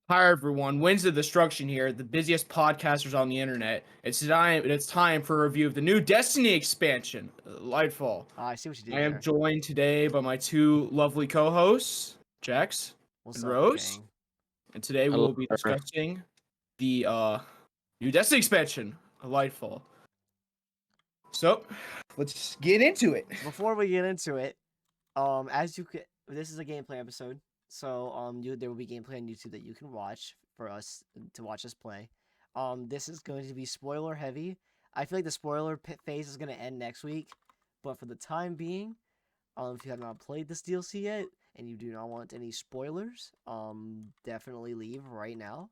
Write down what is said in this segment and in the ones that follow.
Hi everyone, Winds of Destruction here, the busiest podcasters on the internet. It's time for a review of the new Destiny expansion, Lightfall. Ah, I see what you I did am there. joined today by my two lovely co-hosts, Jax What's and up, Rose. gang? And today we Hello. will be discussing the new Destiny expansion, Lightfall. So, let's get into it. Before we get into it, as you could, this is a gameplay episode, so there will be gameplay on YouTube that you can watch for us to watch us play. This is going to be spoiler heavy. I feel like the spoiler phase is going to end next week, but for the time being, if you have not played this DLC yet and you do not want any spoilers, definitely leave right now.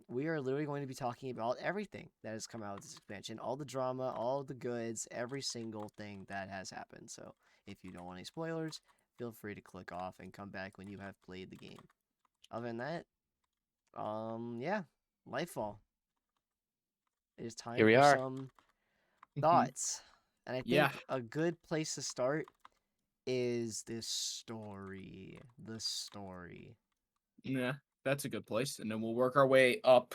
We are literally going to be talking about everything that has come out of this expansion, all the drama, all the goods, every single thing that has happened. So if you don't want any spoilers, feel free to click off and come back when you have played the game. Other than that, yeah, Lightfall. It is time Here we for are. some thoughts. And I Yeah. think a good place to start is this story. The story. Yeah, that's a good place. And then we'll work our way up,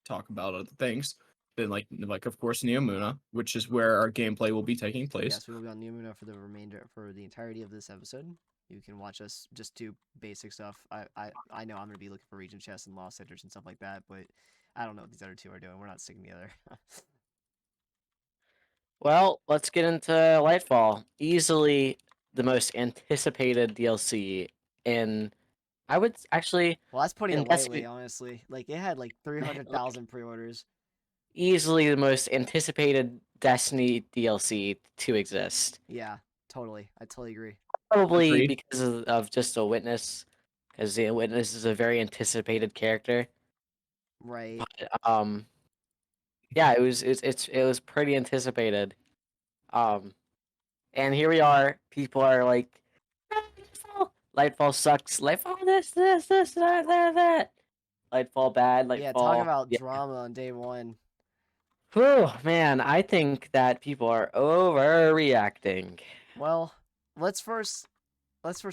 talk about other things. Then like of course Neomuna, which is where our gameplay will be taking place. Yes, we will be on Numina for the entirety of this episode. You can watch us just do basic stuff. I know I'm gonna be looking for region chests and lost centers and stuff like that, but I don't know what these other two are doing. We're not sticking together. Well, let's get into Lightfall. Easily the most anticipated DLC in, I would actually, Well, that's putting in it lightly, Destiny, honestly. Like it had like 300,000 pre-orders. easily the most anticipated Destiny DLC to exist. Yeah, totally. I totally agree. Probably Agreed. because of just a Witness, because the Witness is a very anticipated character. Right. Yeah, it was pretty anticipated. And here we are. People are like, Lightfall sucks. Lightfall this, that. Lightfall bad. Yeah, talk Lightfall. about Yeah. drama on day one. Whew, man, I think that people are overreacting. Well, let's first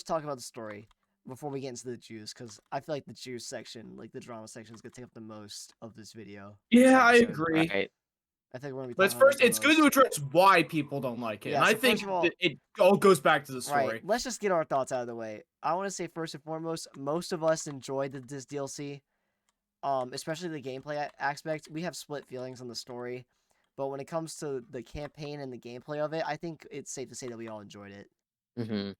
talk about the story before we get into the juice, because I feel like the juice section, like the drama section, is gonna take up the most of this video. Yeah, I Episode. agree. Right. I think we're gonna be But talking about that the it's good to most. address why people don't like it. Yeah, And I so think first of all, it all goes back to the right, story. let's just get our thoughts out of the way. I want to say first and foremost, most of us enjoyed this DLC, especially the gameplay aspect. We have split feelings on the story, but when it comes to the campaign and the gameplay of it, I think it's safe to say that we all enjoyed it. Mm-hmm.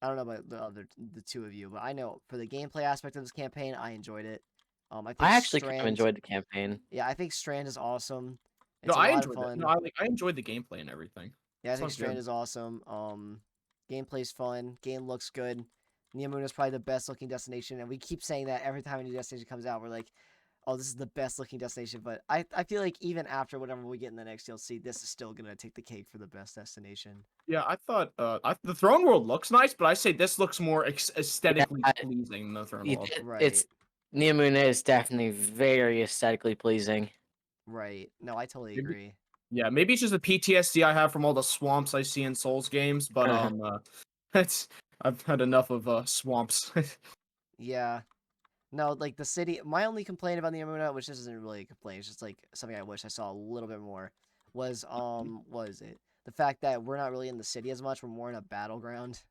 I don't know about the two of you, but I know for the gameplay aspect of this campaign, I enjoyed it. I think I actually kind of Strand, enjoyed the campaign. yeah, I think Strand is awesome. No, It's a I lot of enjoyed it. fun. No, I enjoyed the gameplay and everything. Yeah, I think Sounds Strand good. is awesome. Gameplay's fun. Game looks good. Neomuna is probably the best looking destination, and we keep saying that every time a new destination comes out. We're like, oh, this is the best looking destination. But I feel like even after whatever we get in the next DLC, this is still gonna take the cake for the best destination. Yeah, I thought the Throne World looks nice, but I say this looks more aesthetically Yeah, pleasing than the Throne World. Right. It's Neomuna is definitely very aesthetically pleasing. Right. No, I totally Maybe- agree. Yeah, maybe it's just the PTSD I have from all the swamps I see in Souls games, but it's I've had enough of swamps. Yeah. No, like the city. My only complaint about the Neomuna, which this isn't really a complaint, it's just like something I wish I saw a little bit more, was what is it? The fact that we're not really in the city as much. We're more in a battleground.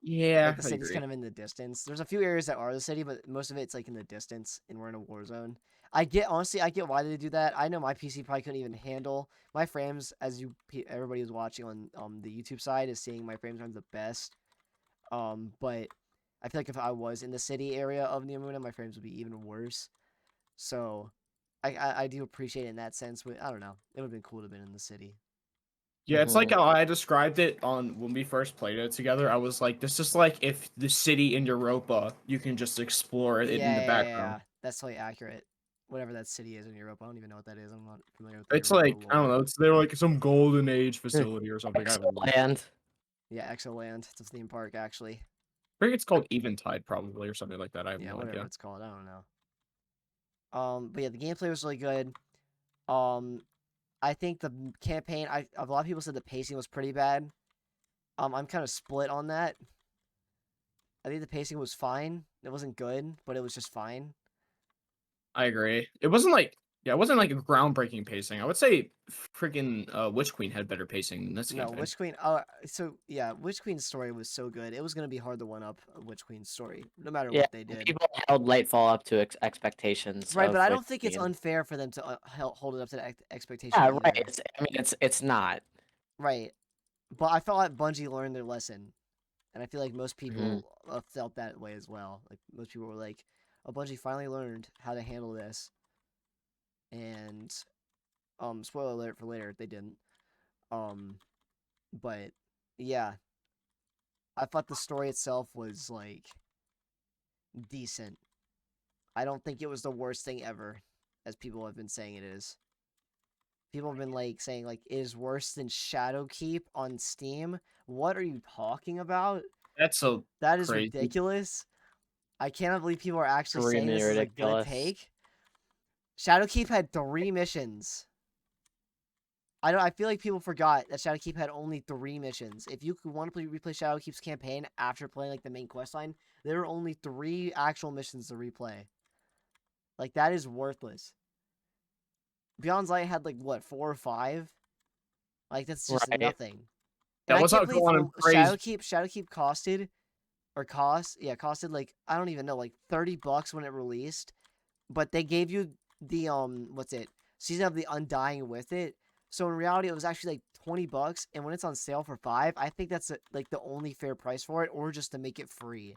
Yeah, Like the I city's agree. kind of in the distance. There's a few areas that are the city, but most of it's like in the distance, and we're in a war zone. I get why they do that. I know my PC probably couldn't even handle my frames, as everybody who's watching on the YouTube side is seeing my frames aren't the best. But I feel like if I was in the city area of Neomuna, my frames would be even worse. So I do appreciate it in that sense, but I don't know. It would have been cool to have been in the city. Yeah, it's like how I described it on when we first played it together. I was like, this is like if the city in Europa, you can just explore it in the background. That's totally accurate. Whatever that city is in Europe, I don't even know what that is. I'm not familiar with the It's Europa like I don't lore. know. They're like some golden age facility or something. I don't know. Land. Yeah, Exoland. It's a theme park, actually. I think it's called Eventide probably or something like that. I have Yeah, no whatever idea. it's called. I don't know. But yeah, the gameplay was really good. I think the campaign. A lot of people said the pacing was pretty bad. I'm kind of split on that. I think the pacing was fine. It wasn't good, but it was just fine. I agree. It wasn't like it wasn't like a groundbreaking pacing. I would say freaking Witch Queen had better pacing than this No, campaign. Witch Queen. So yeah, Witch Queen's story was so good. It was gonna be hard to one up Witch Queen's story, no matter Yeah, what they did. people held Lightfall up to expectations Right, but of I Witch don't think it's Queen. unfair for them to hold it up to the expectation Yeah, either. right. I mean, it's not. Right, but I felt like Bungie learned their lesson, and I feel like most Mhm. people felt that way as well. Like most people were like, "Oh, Bungie finally learned how to handle this," and spoiler alert for later, they didn't. Um, but yeah, I thought the story itself was like decent. I don't think it was the worst thing ever, as people have been saying it is. People have been like saying like it is worse than Shadowkeep on Steam. What are you talking about? That's so That is crazy. ridiculous. I cannot believe people are actually saying Extremely this is a good ridiculous. take. Shadowkeep had 3 missions. I feel like people forgot that Shadowkeep had only 3 missions. If you could want to replay Shadowkeep's campaign after playing like the main quest line, there are only 3 actual missions to replay. Like that is worthless. Beyond Light had like what 4 or 5. Like that's just Right. nothing. And That I was can't how believe go on and praise. Shadowkeep costed like I don't even know like $30 when it released, but they gave you the what's it Season of the Undying with it. So in reality, it was actually like $20, and when it's on sale for 5, I think that's like the only fair price for it, or just to make it free.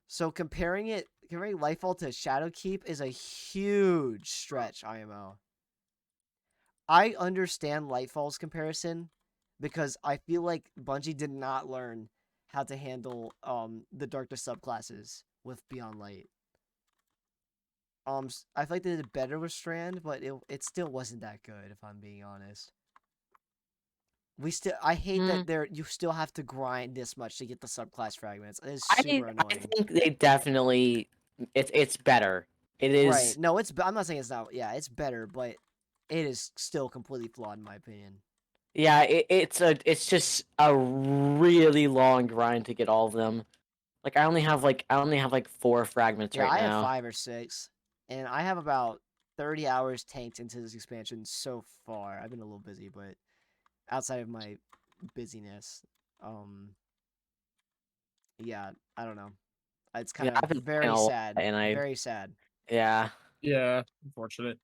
So comparing Lightfall to Shadowkeep is a huge stretch, IMO. I understand Lightfall's comparison because I feel like Bungie did not learn how to handle the darkness subclasses with Beyond Light. I feel like they did better with Strand, but it still wasn't that good if I'm being honest. I hate that you still have to grind this much to get the subclass fragments. It is super I annoying. think they definitely it's better. It Right. is. No, I'm not saying it's not. Yeah, it's better, but it is still completely flawed in my opinion. Yeah, it's just a really long grind to get all of them. Like I only have like 4 fragments Yeah, right I have now. 5 or 6, and I have about 30 hours tanked into this expansion so far. I've been a little busy, but outside of my busyness, yeah, I don't know. It's kind Yeah, of I've been playing very a lot, sad. and Very sad. yeah. Yeah, unfortunate.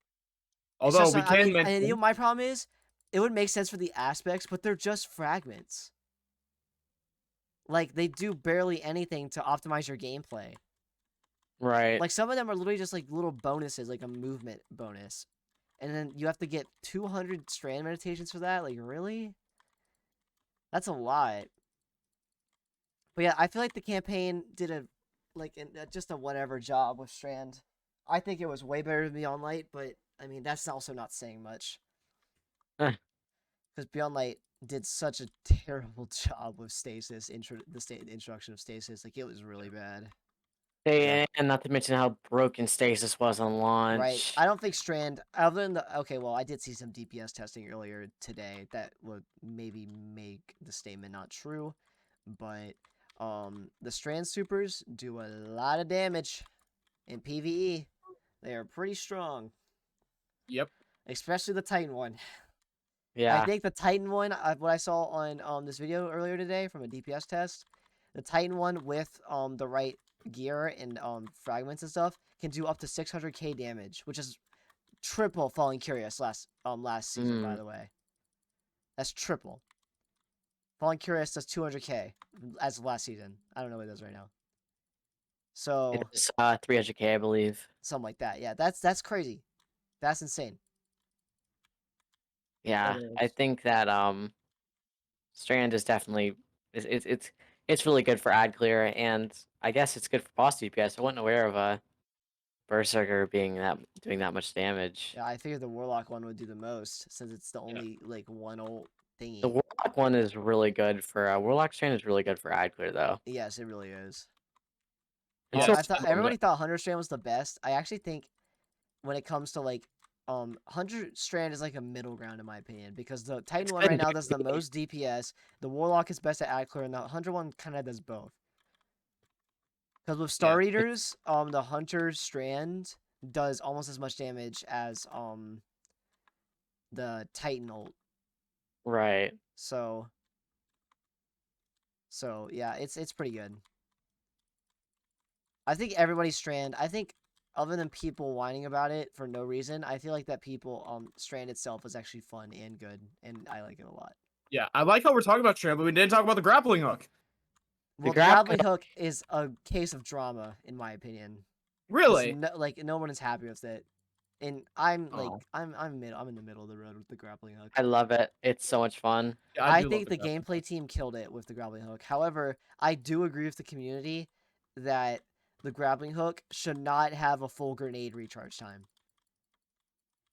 It's Although just, we I can mean, and mention my problem is, it would make sense for the aspects, but they're just fragments. Like, they do barely anything to optimize your gameplay. Right. Like, some of them are literally just, like, little bonuses, like a movement bonus. And then you have to get 200 strand meditations for that? Like, really? That's a lot. But yeah, I feel like the campaign did just a whatever job with Strand. I think it was way better than Beyond Light, but I mean that's also not saying much Eh. because Beyond Light did such a terrible job with stasis. The introduction of stasis, like it was really bad. And not to mention how broken stasis was on Right. launch. I don't think Strand, other than okay, well, I did see some DPS testing earlier today that would maybe make the statement not true, but the Strand supers do a lot of damage in PvE. They are pretty strong, yep. especially the Titan one. I Yeah. think the Titan one, what I saw on this video earlier today from a DPS test, the Titan one with the right gear and fragments and stuff can do up to 600k damage, which is triple Falling Curious last season, by the way. That's triple. Falling Curious does 200k as of last season. I don't know what it does right now. It So was 300k, I believe. something like that. Yeah, that's crazy. That's insane. Yeah, It I is. think that Strand is definitely it's really good for ad clear, and I guess it's good for boss DPS. I wasn't aware of a Berserker doing that much damage. Yeah, I figured the Warlock one would do the most since it's the Yeah. only like one old The thingy. Warlock one is really good for Warlock Strand is really good for ad clear though. Yes, it really is. I Yes. thought everybody thought 100 Strand was the best. I actually think when it comes to like 100 Strand is like a middle ground in my opinion because the Titan It's one good right in now does the PvP. most DPS. The Warlock is best at ad clear, and the 100 one kind of does both. Because with Star Eaters, the Hunter Strand does almost as much damage as the Titan ult. Right. So yeah, it's pretty good. I think everybody's Strand. I think other than people whining about it for no reason, I feel like that people Strand itself is actually fun and good, and I like it a lot. Yeah, I like how we're talking about Strand, but we didn't talk about the grappling hook. Well, the grappling grappling hook is a case of drama, in my opinion. Really? No one is happy with it, and I'm like, Oh. I'm in the middle of the road with the grappling hook. I love it. It's so much fun. Yeah, I do love think the grappling gameplay hook. team killed it with the grappling hook. However, I do agree with the community that the grappling hook should not have a full grenade recharge time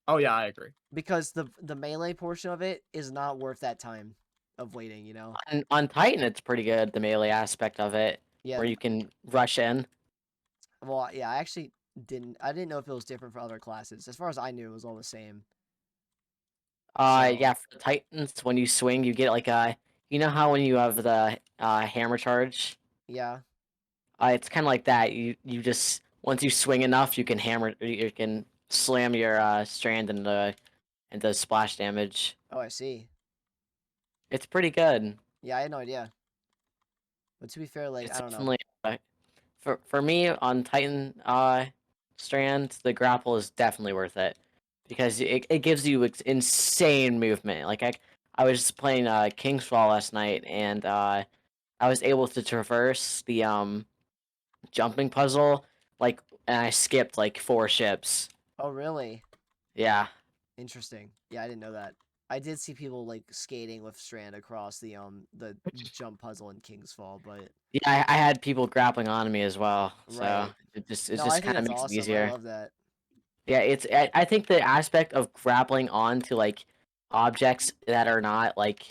Oh yeah, I agree. because the melee portion of it is not worth that time of waiting. You know? On Titan, it's pretty good, the melee aspect of it, Yeah. where you can rush in. Well, yeah. I actually didn't. I didn't know if it was different for other classes. As far as I knew, it was all the same. Yeah, for the Titans, when you swing, you get like you know how when you have the hammer charge, Yeah. it's kind of like that. You just once you swing enough, you can slam your strand into splash damage. Oh, I see. It's pretty good. Yeah, I had no idea. But to be fair, like It's I don't know. definitely for me on Titan strand, the grapple is definitely worth it because it gives you insane movement. Like I was playing King's Fall last night and I was able to traverse the jumping puzzle like and I skipped like 4 ships. Oh, really? Yeah. Interesting. Yeah, I didn't know that. I did see people like skating with Strand across the jump puzzle in King's Fall, but Yeah, I had people grappling on me as well. So right. it No, I just think kind of that's makes it awesome. I easier. love that. Yeah, I think the aspect of grappling onto like objects that are not like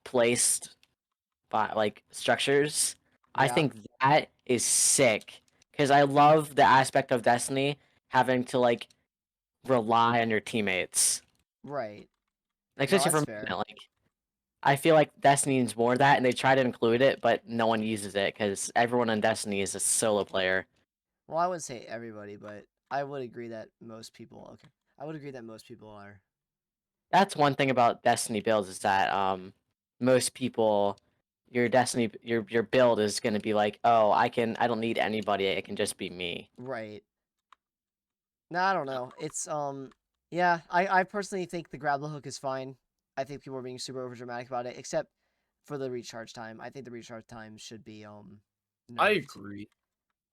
placed by like structures, I Yeah. think that is sick because I love the aspect of Destiny having to like rely on your teammates. Right. Like No, especially that's for fair. me, like I feel like Destiny needs more of that, and they try to include it, but no one uses it because everyone in Destiny is a solo player. Well, I wouldn't say everybody, but I would agree that most people. Okay. I would agree that most people are. That's one thing about Destiny builds is that most people your Destiny your build is going to be like, "Oh, I don't need anybody. It can just be me." Right. No, I don't know. It's yeah, I personally think the grapple hook is fine. I think people are being super over dramatic about it, except for the recharge time. I think the recharge time should be I nerfed. agree.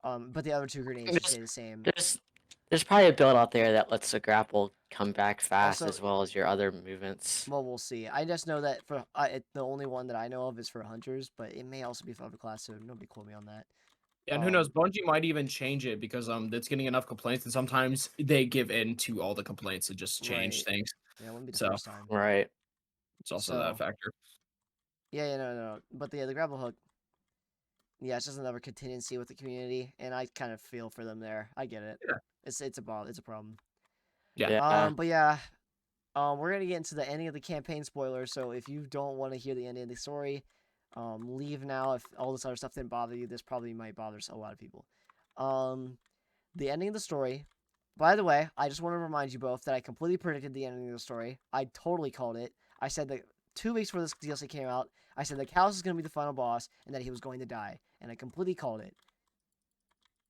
But the other two grenades should There's stay the same. there's there's probably a build out there that lets the grapple come back fast Also, as well as your other movements. well, we'll see. I just know that for the only one that I know of is for hunters, but it may also be for other class. So nobody quote me on that. Yeah, and who knows? Bungie might even change it because it's getting enough complaints, and sometimes they give in to all the complaints and just change Right. things. Yeah, it wouldn't be the So first time. Right. it's also that So factor. yeah, no. But the grapple hook, yeah, it's just another contingency with the community, and I kind of feel for them there. I get it. Yeah. It's a problem. It's a problem. Yeah. Yeah. But yeah, we're gonna get into the ending of the campaign spoiler. So if you don't want to hear the ending of the story, leave now. If all this other stuff didn't bother you, this probably might bother a lot of people. The ending of the story. By the way, I just want to remind you both that I completely predicted the ending of the story. I totally called it. I said that 2 weeks before this DLC came out, I said that Callus is going to be the final boss and that he was going to die, and I completely called it.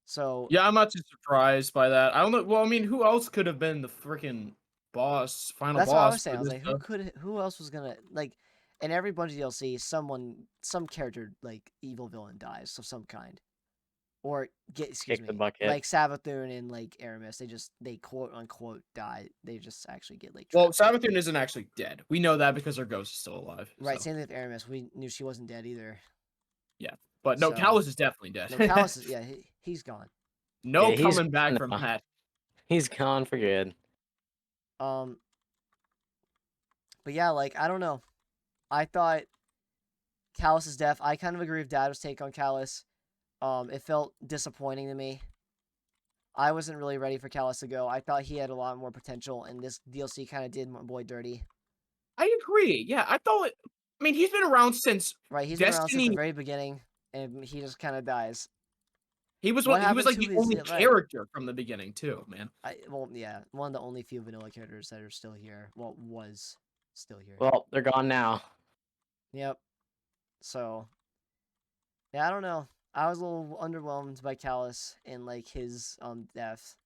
So Yeah, I'm not too surprised by that. I don't know. Well, I mean, who else could have been the freaking boss, final that's what I boss was saying. for I was this? like, who else was gonna like? In every Bungie DLC, some character like evil villain dies of some kind, or excuse Kick the me, bucket. like Savathun and like Aramis, they quote unquote die. They just actually get like Well, trapped. Savathun isn't actually dead. We know that because her ghost is still alive. Right, So. same thing with Aramis. We knew she wasn't dead either. Yeah, but no, So Callus is definitely dead. no, Callus is he's gone. No Yeah, he's coming back gone from now. that. He's gone for good. But yeah, like I don't know. I thought Callus's death. I kind of agree with Dad's take on Callus. It felt disappointing to me. I wasn't really ready for Callus to go. I thought he had a lot more potential, and this DLC kind of did my boy dirty. I agree. Yeah, I thought. I mean, he's been around since Right, he's been around since the Destiny. very beginning, and he just kind of dies. He was What he was happened like to the his only yeah, right? character from the beginning too, man. Well, yeah, one of the only few vanilla characters that are still here. Well, was still here. Well, they're gone now. Yep. So, yeah, I don't know. I was a little underwhelmed by Callus and like his death.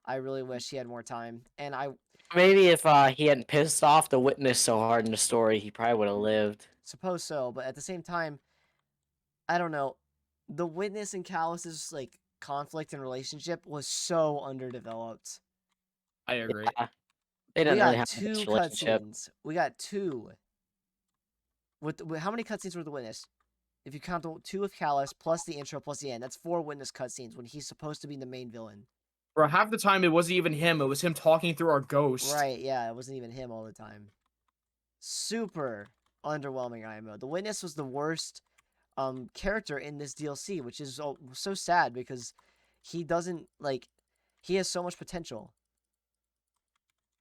I really wish he had more time. And I Maybe if he hadn't pissed off the witness so hard in the story, he probably would have lived. suppose so, but at the same time, I don't know. The witness and Callus's like conflict and relationship was so underdeveloped. I agree. Yeah, they We didn't really got have the best two relationship. cutscenes. We got two. With how many cutscenes were the witness? If you count the two with Callus plus the intro plus the end, that's 4 witness cutscenes when he's supposed to be the main villain. Bro, half the time it wasn't even him. It was him talking through our ghost. Right? Yeah, it wasn't even him all the time. Super underwhelming IMO. The witness was the worst character in this DLC, which is so sad because he doesn't like he has so much potential.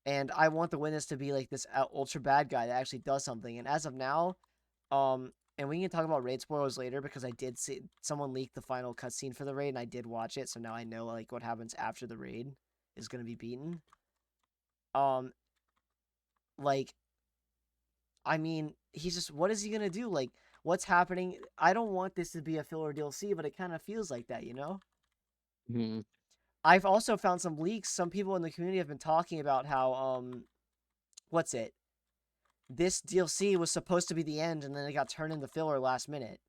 And I want the witness to be like this ultra bad guy that actually does something. And as of now, and we can talk about raid spoilers later because I did see someone leaked the final cutscene for the raid and I did watch it, so now I know like what happens after the raid is gonna be beaten. Like, I mean, he's just what is he gonna do? Like, what's happening? I don't want this to be a filler DLC, but it kind of feels like that, you know? Hmm. I've also found some leaks. Some people in the community have been talking about how what's it? This DLC was supposed to be the end, and then it got turned into filler last minute.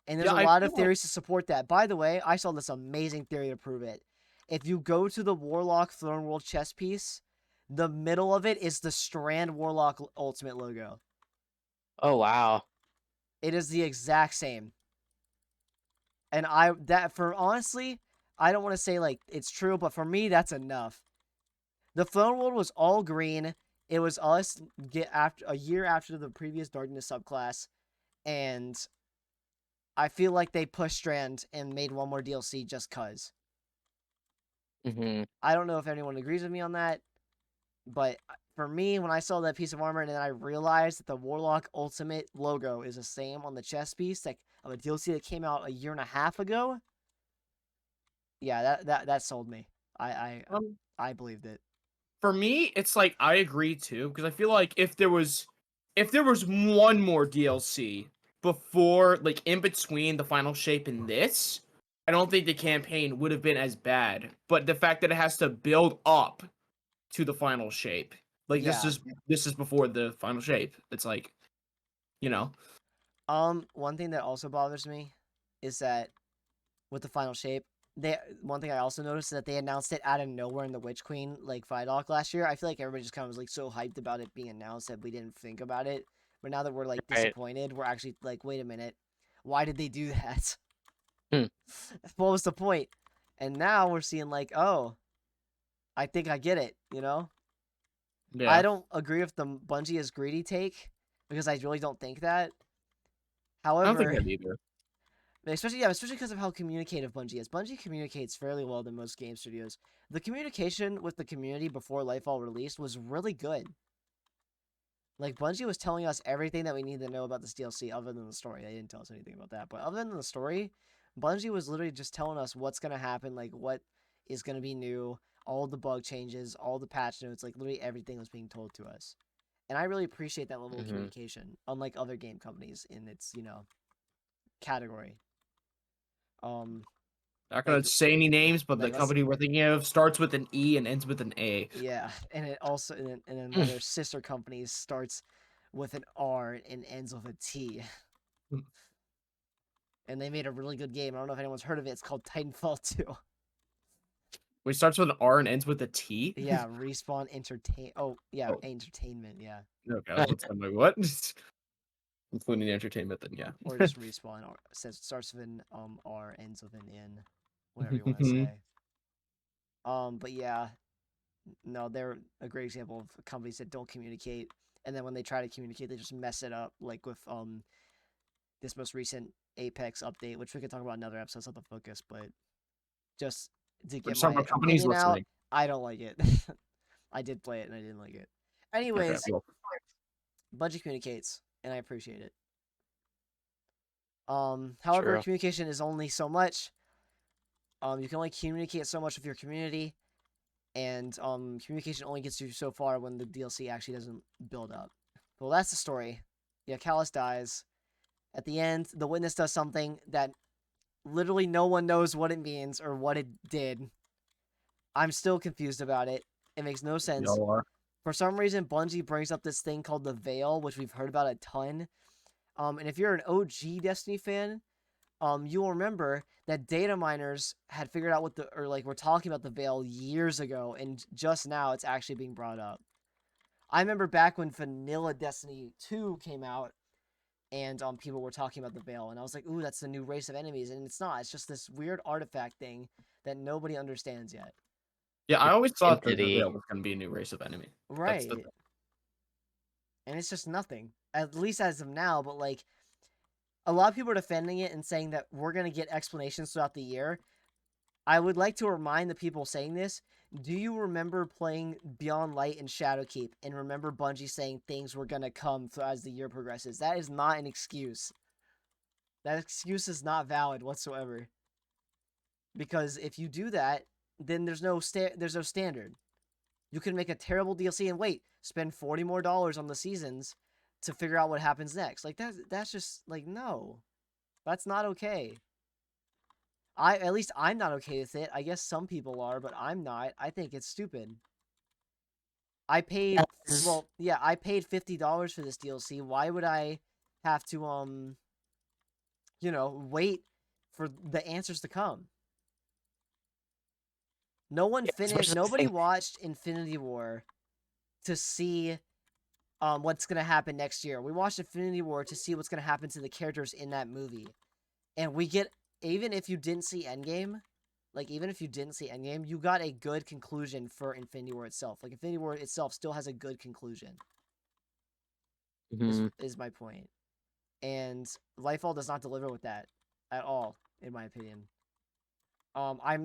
And there's Yeah, a I lot feel of like theories to support that. By the way, I saw this amazing theory to prove it. If you go to the Warlock Throne World chess piece, the middle of it is the Strand Warlock Ultimate logo. Oh wow. It is the exact same. And honestly, I don't want to say like it's true, but for me, that's enough. The Throne World was all green. It was us get after a year after the previous Darkness subclass, and I feel like they pushed Strand and made one more DLC just cause. Hmm. I don't know if anyone agrees with me on that, but for me, when I saw that piece of armor and then I realized that the Warlock Ultimate logo is the same on the chest piece like of a DLC that came out a year and a half ago, yeah, that sold me. I um, I believed it. for me, it's like I agree too because I feel like if there was one more DLC before, like in between the final shape and this, I don't think the campaign would have been as bad. But the fact that it has to build up to the final shape, like this Yeah. is this is before the final shape. It's like, you know, One thing that also bothers me is that with the final shape, one thing I also noticed is that they announced it out of nowhere in the Witch Queen like Vidoc last year. I feel like everybody just kind of was like so hyped about it being announced that we didn't think about it. But now that we're like Right. disappointed, we're actually like, wait a minute, why did they do that? Hmm. What was the point? And now we're seeing like, oh, I think I get it. You know, I yeah. don't agree with the Bungie is greedy take because I really don't think that. I don't think However, that either. especially because of how communicative Bungie is. Bungie communicates fairly well than most game studios. The communication with the community before Lightfall released was really good. Like Bungie was telling us everything that we needed to know about this DLC, other than the story. They didn't tell us anything about that, but other than the story, Bungie was literally just telling us what's gonna happen, like what is gonna be new, all the bug changes, all the patch notes, like literally everything was being told to us. And I really appreciate that level of Hmm. communication, unlike other game companies in its category. Um, Not like gonna say any names, but the like let's company we're thinking of starts with an E and ends with an A. Yeah, and it also and then one of their sister companies starts with an R and ends with a T. And they made a really good game. I don't know if anyone's heard of it. It's called Titanfall 2. Wait, starts with an R and ends with a T? Yeah, Respawn Entertain. Oh, yeah, Oh, Entertainment. Yeah, okay. I'm like, what? Including the entertainment, then yeah. or just Respawn. Or says starts with an R, ends with an N, whatever you want to say. But yeah, no, they're a great example of companies that don't communicate, and then when they try to communicate, they just mess it up. Like with this most recent Apex update, which we could talk about in another episode. It's not the focus, but just to We're get just talking my about companies opinion out, listening. I don't like it. I did play it and I didn't like it. Okay, Anyways, well, Bungie communicates, and I appreciate it. However, True. communication is only so much. You can only communicate so much with your community, and communication only gets you so far when the DLC actually doesn't build up. Well, that's the story. Yeah, Callus dies. At the end, the witness does something that literally no one knows what it means or what it did. I'm still confused about it. It makes no sense. Y'all are. For some reason, Bungie brings up this thing called the Veil, which we've heard about a ton. And if you're an OG Destiny fan, you'll remember that data miners had figured out we're talking about the Veil years ago, and just now it's actually being brought up. I remember back when Vanilla Destiny 2 came out, and people were talking about the Veil, and I was like, ooh, that's the new race of enemies, and it's not. It's just this weird artifact thing that nobody understands yet. Yeah, I always thought that the Entity. Veil was going to be a new race of enemy. Right. That's And it's just nothing. At least as of now, but like a lot of people are defending it and saying that we're going to get explanations throughout the year. I would like to remind the people saying this, do you remember playing Beyond Light and Shadowkeep and remember Bungie saying things were going to come as the year progresses? That is not an excuse. That excuse is not valid whatsoever. Because if you do that, then there's no standard. You can make a terrible DLC and wait, spend $40 more on the seasons to figure out what happens next. Like that's just like no. That's not okay. At least I'm not okay with it. I guess some people are, but I'm not. I think it's stupid. I paid I paid $50 for this DLC. Why would I have to wait for the answers to come? No one finished. Nobody watched Infinity War to see what's gonna happen next year. We watched Infinity War to see what's gonna happen to the characters in that movie, and we get even if you didn't see Endgame, you got a good conclusion for Infinity War itself. Like Infinity War itself still has a good conclusion. Is my point, and Lightfall does not deliver with that at all, in my opinion. I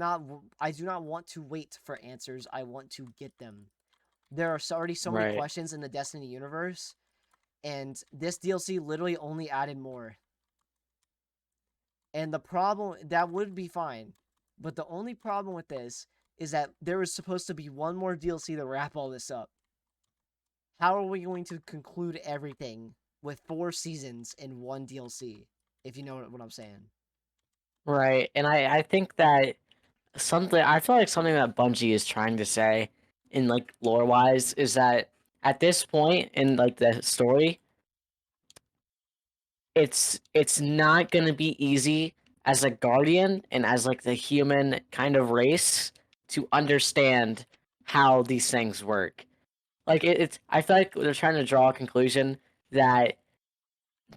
do not want to wait for answers. I want to get them. There are already so many questions in the Destiny universe, and this DLC literally only added more. And the problem, that would be fine, but the only problem with this is that there was supposed to be one more DLC to wrap all this up. How are we going to conclude everything with 4 seasons in one DLC, if you know what I'm saying? Right, and I think that I feel like something that Bungie is trying to say in like lore wise is that at this point in like the story, it's not gonna be easy as a guardian and as like the human kind of race to understand how these things work. Like it's I feel like they're trying to draw a conclusion that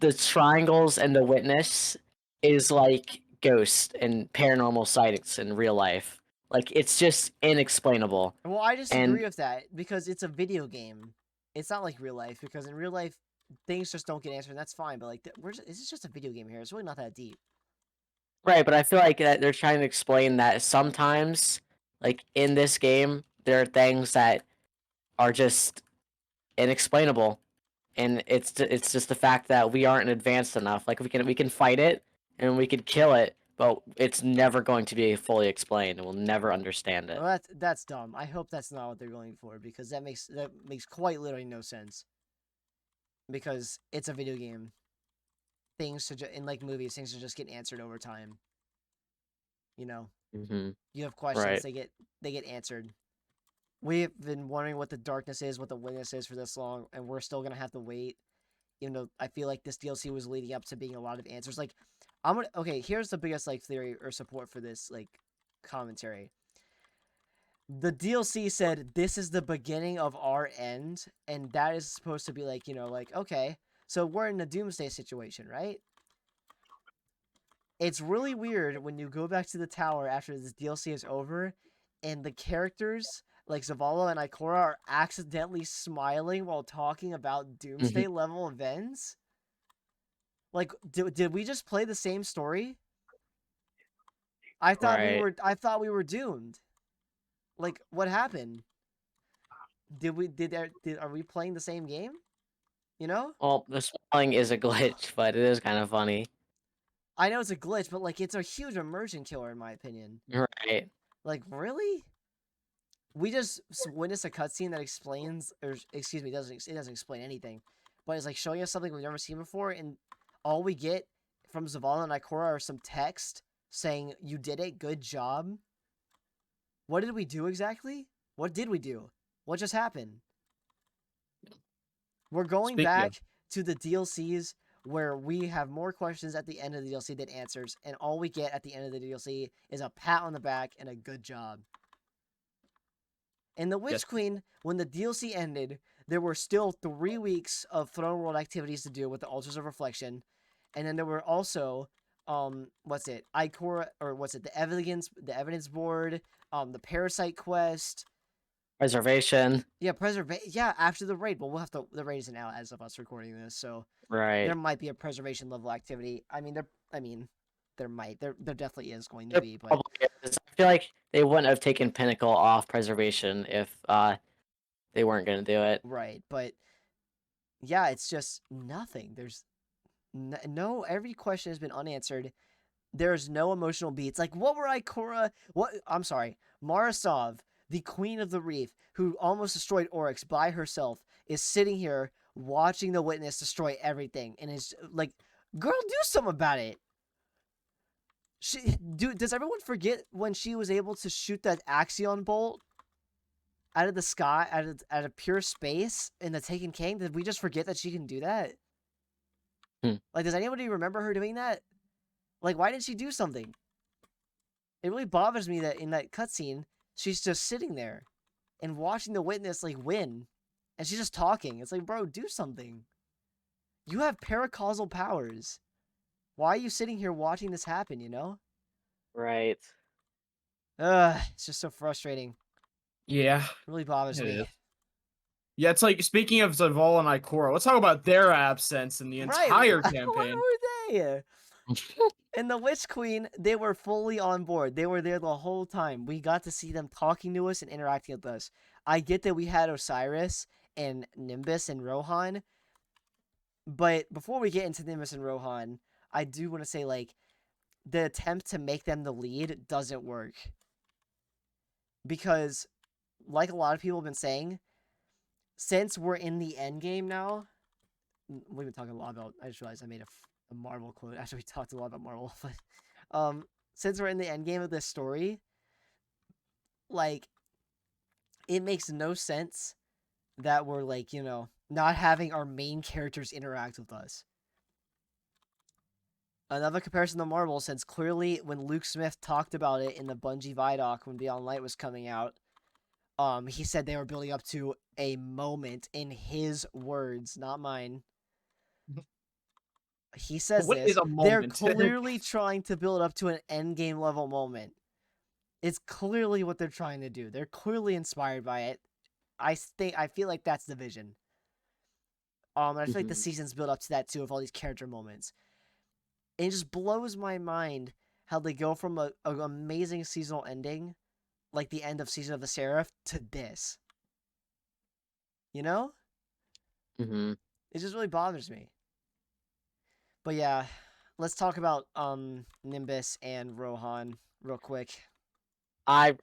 the triangles and the witness is like ghost and paranormal sightings in real life. Like it's just inexplainable. Well, I disagree with that because it's a video game. It's not like real life, because in real life things just don't get answered, and that's fine. But like, this is just a video game here. It's really not that deep. Right, but I feel like that they're trying to explain that sometimes, like in this game, there are things that are just inexplainable, and it's just the fact that we aren't advanced enough. Like we can fight it and we could kill it, but it's never going to be fully explained, and we'll never understand it. Well, that's dumb. I hope that's not what they're going for, because that makes quite literally no sense. Because it's a video game. Things in like movies, things should just get answered over time. You know, you have questions, they get answered. We've been wondering what the darkness is, what the witness is for this long, and we're still gonna have to wait. Even though I feel like this DLC was leading up to being a lot of answers. Like, okay, here's the biggest like theory or support for this like commentary. The DLC said this is the beginning of our end, and that is supposed to be like, like, okay, so we're in a doomsday situation, right? It's really weird when you go back to the tower after this DLC is over, and the characters like Zavala and Ikora are accidentally smiling while talking about doomsday level events. Like, did we just play the same story? I thought we were doomed. Like, what happened? Are we playing the same game? You know? Well, the smiling is a glitch, but it is kind of funny. I know it's a glitch, but like it's a huge immersion killer in my opinion. Right. Like really? We just witnessed a cutscene that explains, or excuse me, it doesn't explain anything, but it's like showing us something we've never seen before, and all we get from Zavala and Ikora are some text saying, "You did it, good job." What did we do exactly? What did we do? What just happened? We're going Speaking back of, to the DLCs where we have more questions at the end of the DLC than answers, and all we get at the end of the DLC is a pat on the back and a good job. In the Witch Yes. Queen, when the DLC ended, there were still 3 weeks of Throne World activities to do with the Altars of Reflection, and then there were also, Ikora, or the evidence board, the Parasite quest, Reservation. yeah, after the raid. Well, the raid isn't out as of us recording this, so Right. there might be a preservation level activity. There definitely is going to There be, but probably is. I feel like they wouldn't have taken Pinnacle off preservation if they weren't going to do it. right, but yeah, it's just nothing. There's no, every question has been unanswered. There's no emotional beats. Like, what were Ikora? I'm sorry, Marasov, the Queen of the Reef, who almost destroyed Oryx by herself, is sitting here watching the Witness destroy everything, and is like, "Girl, do something about it." Does everyone forget when she was able to shoot that Axion bolt out of the sky, out of pure space in the Taken King? Did we just forget that she can do that? Like, does anybody remember her doing that? Like, why didn't she do something? It really bothers me that in that cutscene, she's just sitting there and watching the Witness, like, win. And she's just talking. It's like, bro, do something. You have paracausal powers. Why are you sitting here watching this happen, you know? Right. It's just so frustrating. yeah, It really bothers it me. is. Yeah, it's like, speaking of Zavala and Ikora, let's talk about their absence in the Right. entire Where campaign. were they? And the Witch Queen, they were fully on board. They were there the whole time. We got to see them talking to us and interacting with us. I get that we had Osiris and Nimbus and Rohan, but before we get into Nimbus and Rohan, I do want to say, like, the attempt to make them the lead doesn't work. Because, like a lot of people have been saying, since we're in the end game now, we've been talking a lot about, I just realized I made a Marvel quote after we talked a lot about Marvel. But since we're in the end game of this story, like, it makes no sense that we're, like, you know, not having our main characters interact with us. Another comparison to Marvel, since clearly when Luke Smith talked about it in the Bungie Vidoc when Beyond Light was coming out, he said they were building up to a moment, in his words, not mine. He says What this. is a They're moment? clearly trying to build up to an endgame level moment. It's clearly what they're trying to do. They're clearly inspired by it. I feel like that's the vision. And I feel like the seasons build up to that too, of all these character moments. And it just blows my mind how they go from an amazing seasonal ending, like the end of Season of the Seraph, to this. You know? Mm-hmm. It just really bothers me. But yeah, let's talk about Nimbus and Rohan real quick. I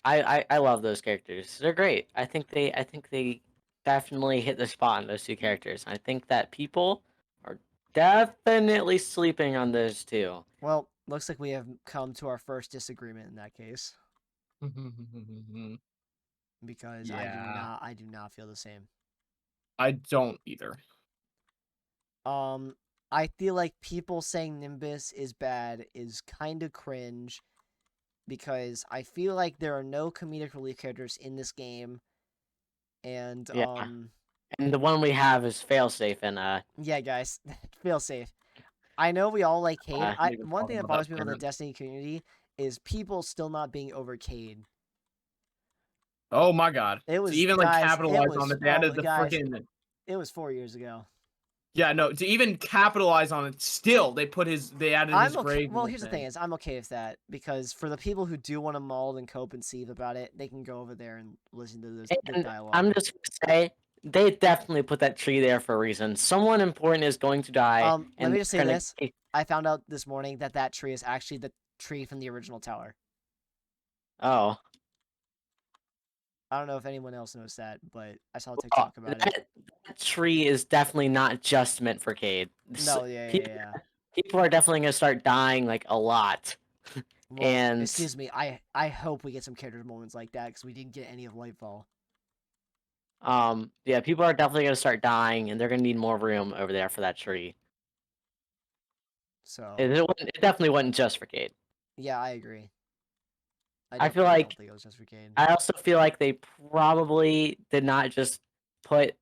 love those characters. They're great. I think they definitely hit the spot on those two characters. I think that people are definitely sleeping on those two. Well, looks like we have come to our first disagreement in that case, because Yeah. I do not feel the same. I don't either. I feel like people saying Nimbus is bad is kind of cringe, because I feel like there are no comedic relief characters in this game, and Yeah. And the one we have is Failsafe, and yeah, guys, feel safe. I know we all like Cade. not even One thing talking that about bothers that me about the parent. Destiny community is people still not being over Cade. Oh my god. It was, To even like guys, capitalize on it, they added the guys, freaking. it was 4 years ago. Yeah, no, to even capitalize on it, still they added his I'm okay. grave. Well, here's the thing: is I'm okay with that, because for the people who do want to maul and cope and seethe about it, they can go over there and listen to the and dialogue. I'm just gonna say they definitely put that tree there for a reason. Someone important is going to die, Let and me just say they're gonna. this. I found out this morning that that tree is actually the tree from the original tower. Oh, I don't know if anyone else knows that, but I saw a well, TikTok about it. that tree is definitely not just meant for Cade. No, yeah. People are definitely gonna start dying like a lot, Well, and excuse me. I hope we get some character moments like that because we didn't get any of Lightfall. yeah, people are definitely gonna start dying, and they're gonna need more room over there for that tree. So It definitely wasn't just for Cade. yeah, I agree. I feel definitely don't like think it was just for Kane. I also feel like they probably did not just put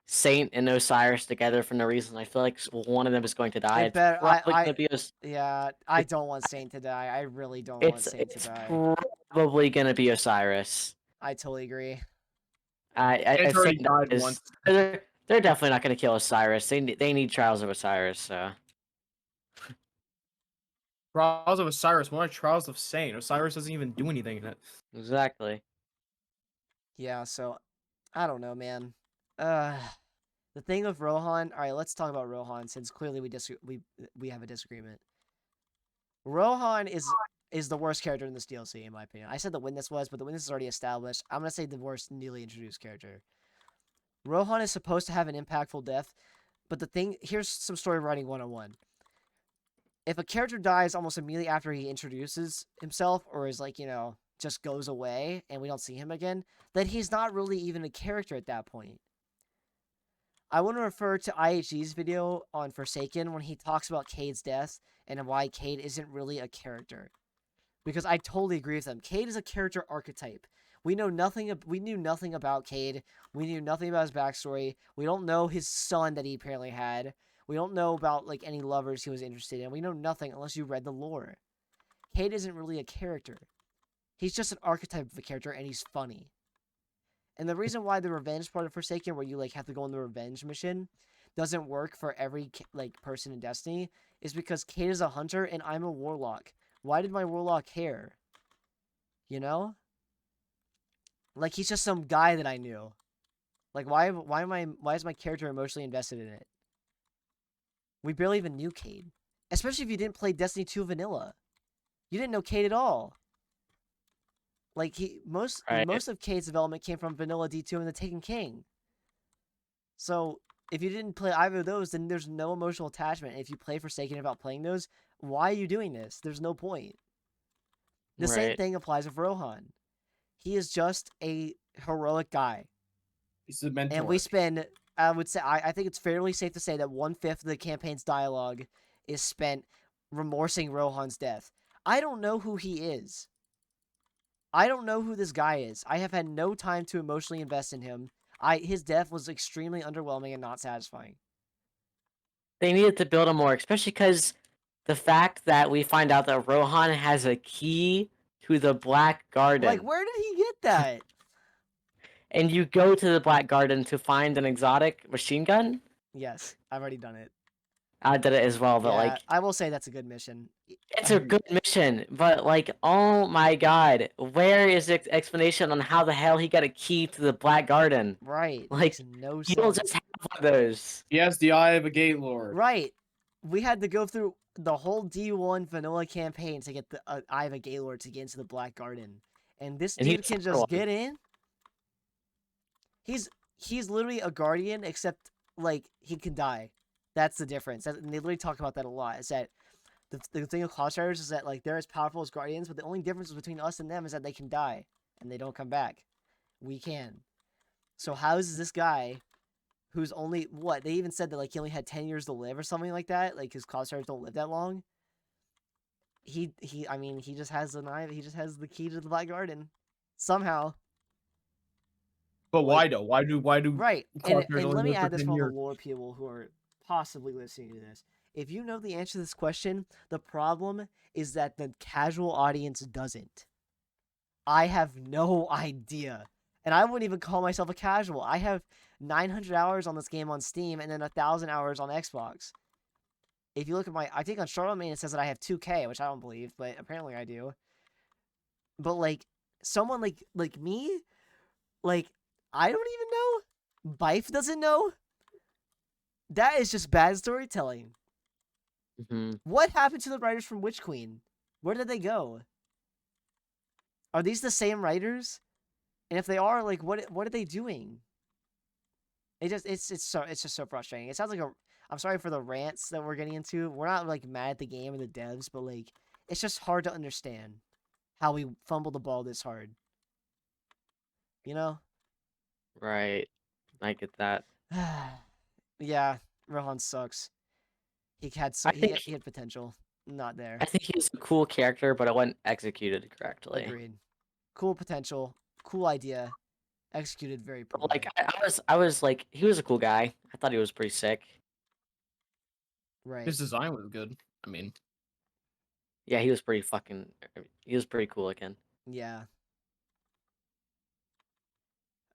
Saint and Osiris together for no reason. I feel like one of them is going to die. It better. Probably gonna be Yeah. I don't want Saint to die. I really don't want Saint to it's die. probably gonna be Osiris. I totally agree. It's If already Saint died dies, once. they're definitely not gonna kill Osiris. They need Trials of Osiris. So Trials of Osiris, more like Trials of Saint. Osiris doesn't even do anything in it. exactly. Yeah. So I don't know, man. The thing with Rohan. All right, let's talk about Rohan since clearly we have a disagreement. Rohan is the worst character in this DLC, in my opinion. I said the Witness was, but the Witness is already established. I'm gonna say the worst newly introduced character. Rohan is supposed to have an impactful death, but the thing here's some story writing 101. If a character dies almost immediately after he introduces himself, or is like, just goes away and we don't see him again, then he's not really even a character at that point. I want to refer to IHG's video on Forsaken when he talks about Cade's death and why Cade isn't really a character. Because I totally agree with them. Cade is a character archetype. We knew nothing about Cade. We knew nothing about his backstory. We don't know his son that he apparently had. We don't know about like any lovers he was interested in. We know nothing unless you read the lore. Cade isn't really a character. He's just an archetype of a character, and he's funny. And the reason why the revenge part of Forsaken, where you like have to go on the revenge mission, doesn't work for every like person in Destiny, is because Cade is a hunter and I'm a warlock. Why did my warlock care? You know? Like he's just some guy that I knew. Like why is my character emotionally invested in it? We barely even knew Cade. Especially if you didn't play Destiny 2 vanilla. You didn't know Cade at all. Like most of Cade's development came from vanilla D2 and the Taken King. So if you didn't play either of those, then there's no emotional attachment. And if you play Forsaken about playing those, why are you doing this? There's no point. The same thing applies with Rohan. He is just a heroic guy. He's the mentor. And we spend, I would say, I think it's fairly safe to say that 1/5 of the campaign's dialogue is spent remorsing Rohan's death. I don't know who he is. I don't know who this guy is. I have had no time to emotionally invest in him. His death was extremely underwhelming and not satisfying. They needed to build him more, especially because the fact that we find out that Rohan has a key to the Black Garden. Like, where did he get that? And you go to the Black Garden to find an exotic machine gun? Yes, I've already done it. I did it as well, but yeah, I will say that's a good mission. It's a good mission, but oh my god, where is the explanation on how the hell he got a key to the Black Garden? Right, like makes no sense. You don't just have one of those. He has the Eye of a Gate Lord. Right, we had to go through the whole D1 vanilla campaign to get the Eye of a Gate Lord to get into the Black Garden, and this dude can just get in. He's literally a guardian, except like he can die. That's the difference. And they literally talk about that a lot. Is that the thing with Cloudstriders is that like they're as powerful as guardians, but the only difference between us and them is that they can die and they don't come back. We can. So how is this guy, who's only what they even said that like he only had 10 years to live or something like that, like his Cloudstriders don't live that long. He just has the knife. He just has the key to the Black Garden, somehow. But why though? Why do right? And let me add this for all the lore people who are possibly listening to this. If you know the answer to this question, the problem is that the casual audience doesn't. I have no idea. And I wouldn't even call myself a casual. I have 900 hours on this game on Steam and then 1,000 hours on Xbox. If you look at I think on Charlemagne it says that I have 2K, which I don't believe, but apparently I do. But like someone like me, like I don't even know. Bife doesn't know. That is just bad storytelling. Hmm. What happened to the writers from Witch Queen? Where did they go? Are these the same writers? And if they are, like, what are they doing? It's just so frustrating. It sounds like I'm sorry for the rants that we're getting into. We're not like mad at the game or the devs, but like it's just hard to understand how we fumbled the ball this hard. You know? Right. I get that. Yeah, Rohan sucks. He had I think he had potential, not there. I think he's a cool character, but it wasn't executed correctly. Agreed. Cool potential, cool idea, executed very But poorly. like I was like he was a cool guy. I thought he was pretty sick. Right. His design was good. I mean, Yeah, he was pretty fucking. He was pretty cool again. Yeah.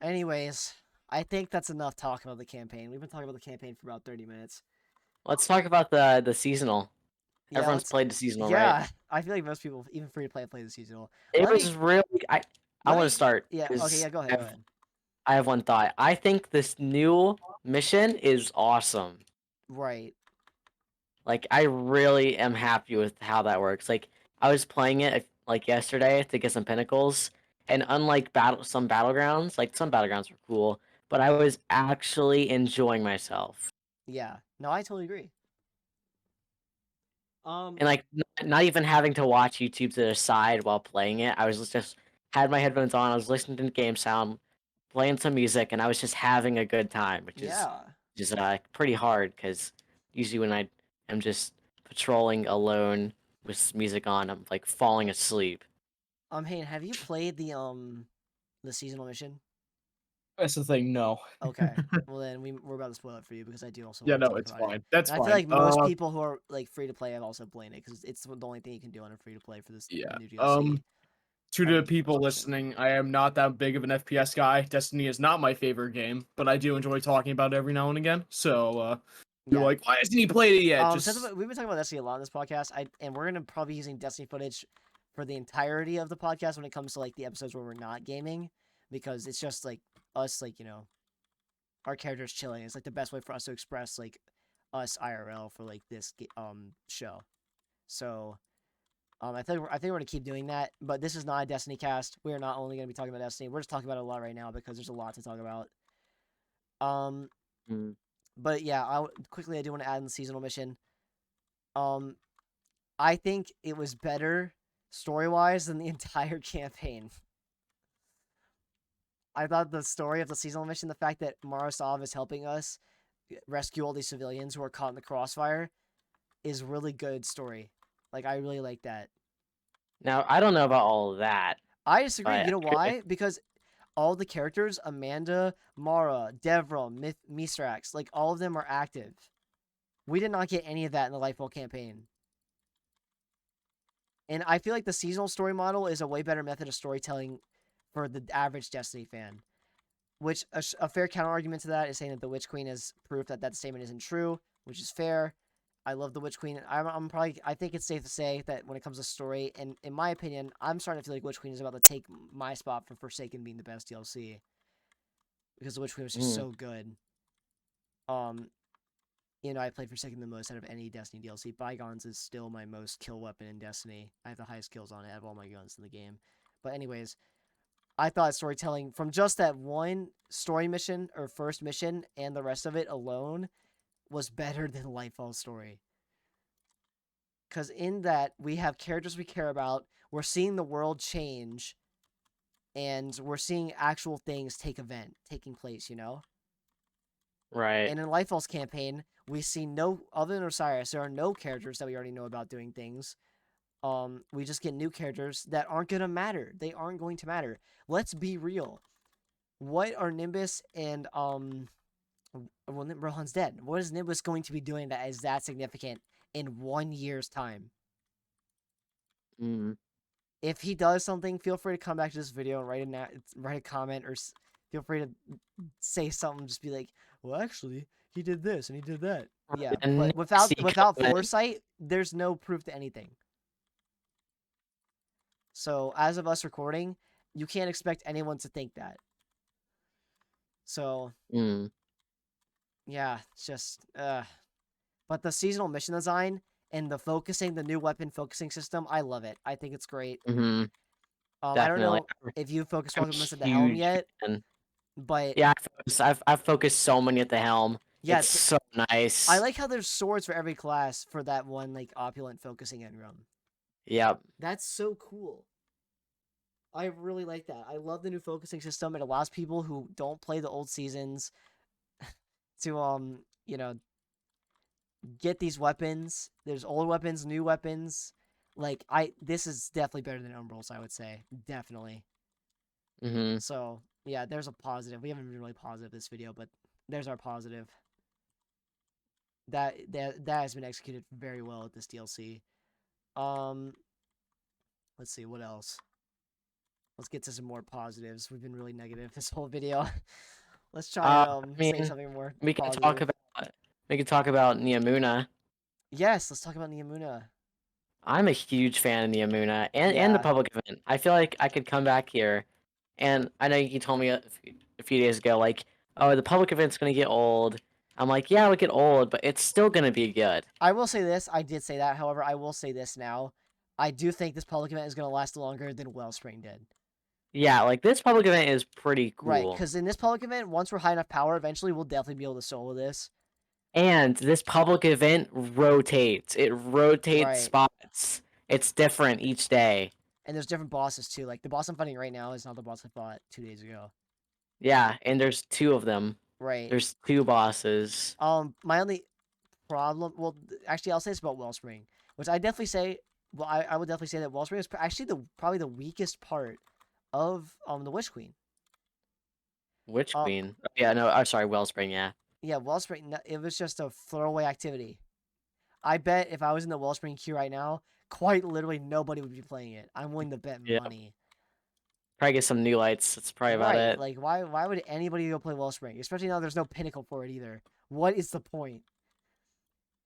Anyways, I think that's enough talking about the campaign. We've been talking about the campaign for about 30 minutes. Let's talk about the seasonal. Yeah, Everyone's let's. played the seasonal, right? Yeah, I feel like most people, even free to play the seasonal. It Let me. was really. I Let want me. to start Yeah. Okay. Yeah. Go ahead. Go ahead. I have one thought. I think this new mission is awesome. Right. Like I really am happy with how that works. Like I was playing it like yesterday to get some pinnacles, and unlike some battlegrounds, like some battlegrounds were cool, but I was actually enjoying myself. Yeah. No, I totally agree. And like not even having to watch YouTube to the side while playing it. I was just had my headphones on. I was listening to the game sound, playing some music, and I was just having a good time, which is Yeah. just pretty hard because usually when I am just patrolling alone with music on, I'm like falling asleep. Hey, have you played the seasonal mission? that's the thing. No. Okay. Well, then we're about to spoil it for you because I do also Yeah, want to no, talk it's about it. fine. That's And I fine. feel like most people who are like free to play have also played it because it's the only thing you can do on a free to play for this Yeah. new DLC. To of the the people first mission. listening, I am not that big of an FPS guy. Destiny is not my favorite game, but I do enjoy talking about it every now and again. So, you're Yeah. like, why hasn't he played it yet? Since Just we've been talking about Destiny a lot in this podcast, and we're gonna probably be using Destiny footage for the entirety of the podcast when it comes to like the episodes where we're not gaming, because it's just like us, like our characters chilling. It's like the best way for us to express like us IRL for like this show. So I think we're gonna keep doing that, but this is not a Destiny cast. We are not only gonna be talking about Destiny. We're just talking about it a lot right now because there's a lot to talk about. Um, Mm. but yeah, quickly I do want to add in the seasonal mission. I think it was better story-wise than the entire campaign. I thought the story of the seasonal mission, the fact that Marosov is helping us rescue all these civilians who are caught in the crossfire, is really good story. Like, I really like that. Now I don't know about all of that, I disagree. but You know why? Because all the characters, Amanda, Mara, Devra, Mithrax, like, all of them are active. We did not get any of that in the Lightfall campaign. And I feel like the seasonal story model is a way better method of storytelling for the average Destiny fan. Which, a fair counter-argument to that is saying that the Witch Queen is proof that that statement isn't true, which is fair. I love the Witch Queen. I think it's safe to say that when it comes to story, and in my opinion, I'm starting to feel like Witch Queen is about to take my spot for Forsaken being the best DLC. Because the Witch Queen was just so good. I played Forsaken the most out of any Destiny DLC. Bygones is still my most kill weapon in Destiny. I have the highest kills on it out of all my guns in the game. But anyways, I thought storytelling from just that one story mission or first mission and the rest of it alone was better than Lightfall's story. Because in that, we have characters we care about, we're seeing the world change, and we're seeing actual things taking place, right. And in Lightfall's campaign, we see no, other than Osiris, there are no characters that we already know about doing things. We just get new characters that aren't going to matter. They aren't going to matter. Let's be real. What are Nimbus and, Rohan's dead. What is Nimbus going to be doing that is that significant in 1 year's time? Mm. If he does something, feel free to come back to this video and write a comment, or feel free to say something. Just be like, well, actually, he did this and he did that. Yeah, And but nasty without comment. foresight, there's no proof to anything. So as of us recording, you can't expect anyone to think that. So Mm. yeah, it's just but the seasonal mission design and the new weapon focusing system, I love it. I think it's great. Mm-hmm. I don't Definitely. know if you focus I'm weapons at a the helm huge yet, fan. but Yeah, I've focused so many at the helm. yeah, It's so I nice. like how there's swords for every class for that one like opulent focusing engram. Yep. That's so cool. I really like that. I love the new focusing system. It allows people who don't play the old seasons to get these weapons. There's old weapons, new weapons. Like this is definitely better than Umbrals, I would say. Definitely. Mm-hmm. So yeah, there's a positive. We haven't been really positive this video, but there's our positive. That has been executed very well with this DLC. Um, let's see what else. Let's get to some more positives. We've been really negative this whole video. Let's try I say mean, something more we can talk positive. about we can talk about Niamuna. Yes, let's talk about Niamuna. I'm a huge fan of Niamuna and the Yeah, public event. I feel like I could come back here, and I know you told me a few days ago, like, oh, the public event's gonna get old. I'm like, yeah, it'll get old, but it's still gonna be good. I will say this. I did say that. However, I will say this now. I do think this public event is going to last longer than Wellspring did. Yeah, like this public event is pretty Right, cool. because in this public event, once we're high enough power, eventually we'll definitely be able to solo this. And this public event rotates. It rotates Right, spots. It's different each day. and there's different bosses too. Like the boss I'm fighting right now is not the boss I fought 2 days ago. Yeah, and there's two of them. Right. There's two bosses. My only problem, well, actually, I'll say this about Wellspring, which I definitely say. Well, I would definitely say that Wellspring is actually probably the weakest part of the Witch Queen. Witch Uh, Queen. Oh, yeah, no, I'm sorry, Wellspring, yeah. yeah, Wellspring. It was just a throwaway activity. I bet if I was in the Wellspring queue right now, quite literally nobody would be playing it. I'm willing to bet Yeah. money. Probably get some new lights. That's probably about Right, it. like why would anybody go play Wellspring? Especially now there's no pinnacle for it either. What is the point?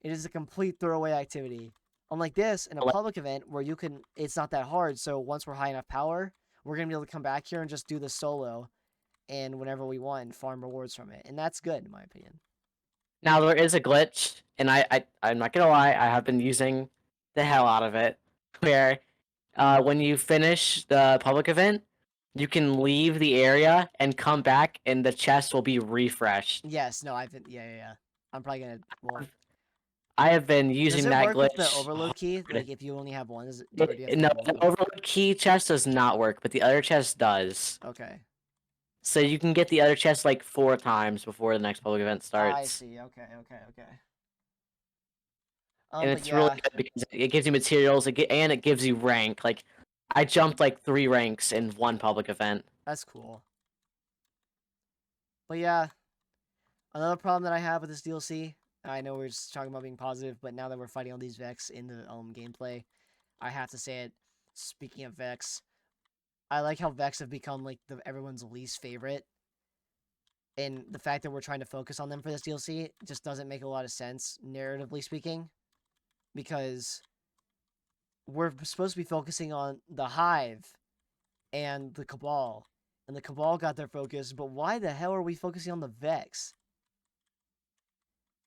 It is a complete throwaway activity. Unlike this, in a Like, public event where it's not that hard, so once we're high enough power, we're gonna be able to come back here and just do the solo and whenever we want and farm rewards from it. And that's good in my opinion. now there is a glitch, and I'm not gonna lie, I have been using the hell out of it. Where when you finish the public event, you can leave the area and come back, and the chest will be refreshed. Yes, no, I've been yeah. I'm probably gonna well I have been does using it that work with the glitch overload key? hard. Like if you only have one, or do you have to No, have the multiple? overload key chest does not work, but the other chest does. Okay. So you can get the other chest like 4 times before the next public event I starts. see. Okay. And But it's really yeah, good because it gives you materials, and it gives you rank. Like, I jumped like 3 ranks in one public event. that's cool. But yeah, another problem that I have with this DLC, I know we're just talking about being positive, but now that we're fighting all these Vex in the gameplay, I have to say it. Speaking of Vex, I like how Vex have become like everyone's least favorite, and the fact that we're trying to focus on them for this DLC just doesn't make a lot of sense narratively speaking, because we're supposed to be focusing on the Hive and the Cabal, and the Cabal got their focus, but why the hell are we focusing on the Vex?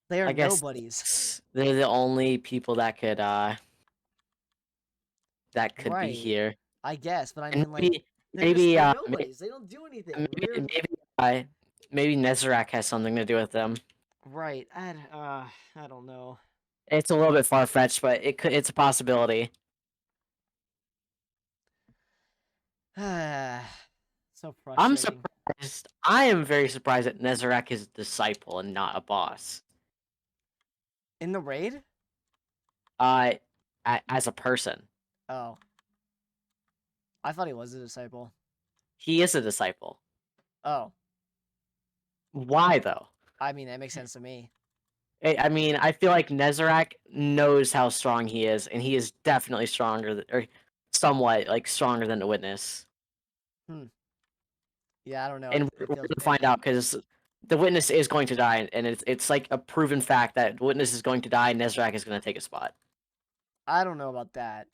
They are I guess nobodies. they're the only people that could be Right. here. I guess, but I And mean, like, maybe they're nobodies. They don't do anything. maybe Nezarek has something to do with them. Right. I don't know. It's a little bit far fetched, but it's a possibility. So I'm frustrating. surprised. I am very surprised that Nezarek is a disciple and not a boss. In the raid? Uh, as a person, Oh. I thought he was a disciple. he is a disciple. Oh. Why though? I mean, that makes sense to me. I mean, I feel like Nezarek knows how strong he is, and he is definitely stronger, or somewhat like stronger than the Witness. Yeah, I don't know. And It we're feels gonna find out because the Witness is going to die, and it's like a proven fact that the Witness is going to die, and Nezarek is going to take a spot. I don't know about that.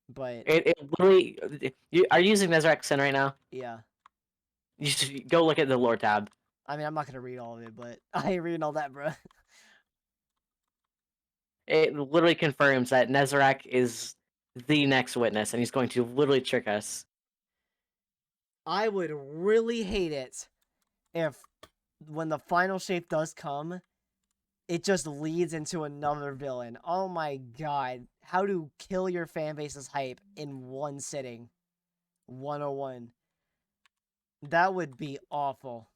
But It literally. Are you using Nezarek Sin right now? yeah. You should go look at the lore tab. I mean, I'm not gonna read all of it, but I ain't reading all that, bro. It literally confirms that Nezarek is the next witness, and he's going to literally trick us. I would really hate it if, when the final shape does come, it just leads into another villain. Oh my god. How to kill your fan base's hype in one sitting. 101. That would be awful.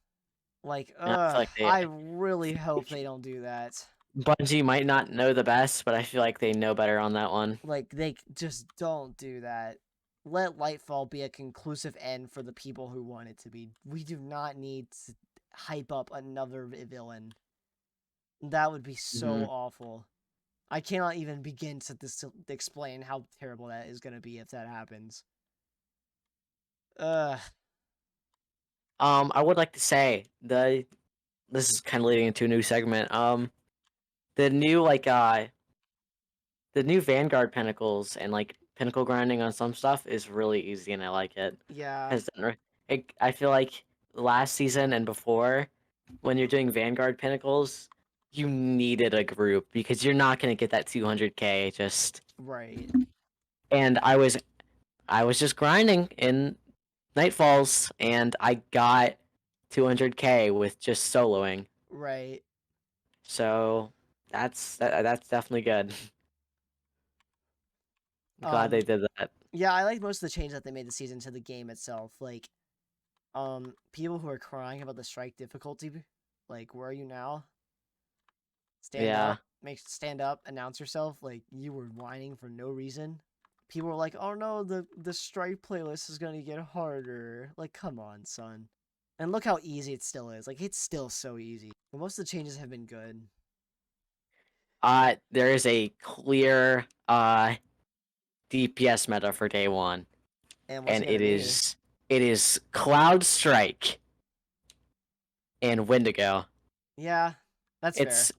Like, And I feel like I really hope they don't do that. Bungie might not know the best, but I feel like they know better on that one. Like, they just don't do that. Let Lightfall be a conclusive end for the people who want it to be. We do not need to hype up another villain. That would be so awful. I cannot even begin to explain how terrible that is going to be if that happens. Ugh. I would like to say this is kind of leading into a new segment. The new the new Vanguard pinnacles and like pinnacle grinding on some stuff is really easy, and I like it. Yeah. I feel like last season and before, when you're doing Vanguard pinnacles, you needed a group because you're not gonna get that 200k just. Right. And I was just grinding in Nightfalls, and I got 200k with just soloing. Right. So that's definitely good. Glad they did that. Yeah, I like most of the changes that they made this season to the game itself. Like, people who are crying about the strike difficulty, like, where are you now? Stand Yeah. up, stand up, announce yourself. Like, you were whining for no reason. People were like, "Oh no, the strike playlist is gonna get harder." Like, come on, son. And look how easy it still is. Like, it's still so easy. But most of the changes have been good. There is a clear DPS meta for day one, And what's and it gonna be? it is Cloud Strike and Wendigo. Yeah, that's fair. It's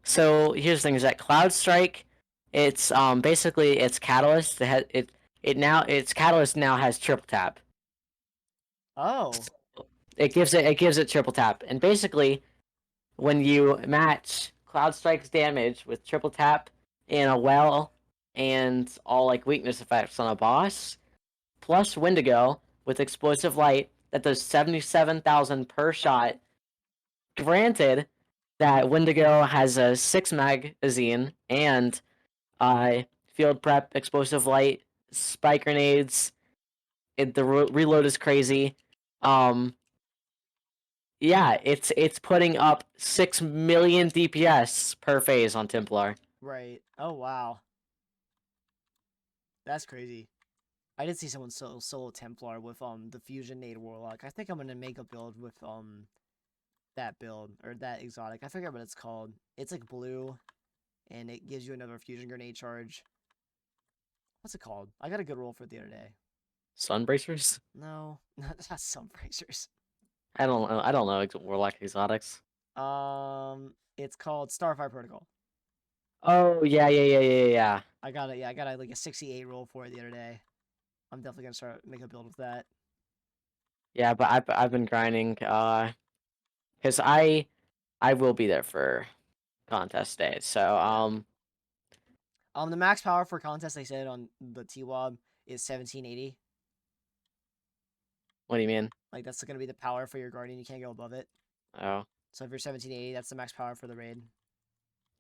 so here's the thing: is that Cloud Strike, it's basically it's Catalyst. Its Catalyst now has triple tap. Oh, It gives it triple tap, and basically when you match Cloud Strike's damage with triple tap in a well and all like weakness effects on a boss, plus Wendigo with explosive light that does 77,000 per shot. Granted that Wendigo has a 6 magazine and field prep, explosive light, spike grenades. The reload is crazy. Yeah, it's putting up 6 million DPS per phase on Templar. right. Oh, wow. That's crazy. I did see someone solo Templar with the Fusion Nade Warlock. I think I'm gonna make a build with that build or that exotic. I forget what it's called. It's like blue, and it gives you another Fusion Grenade charge. What's it called? I got a good roll for it the other day. Sunbracers? No, not some bracers. I don't know. I don't know Warlock exotics. It's called Starfire Protocol. Oh yeah. I got it. Yeah, I got like a 68 roll for it the other day. I'm definitely gonna make a build with that. Yeah, but I've been grinding because I will be there for contest day. So The max power for contest they said on the TWAB is 1780. what do you mean? Like that's gonna be the power for your guardian. You can't go above it. Oh. So if you're 1780, that's the max power for the raid.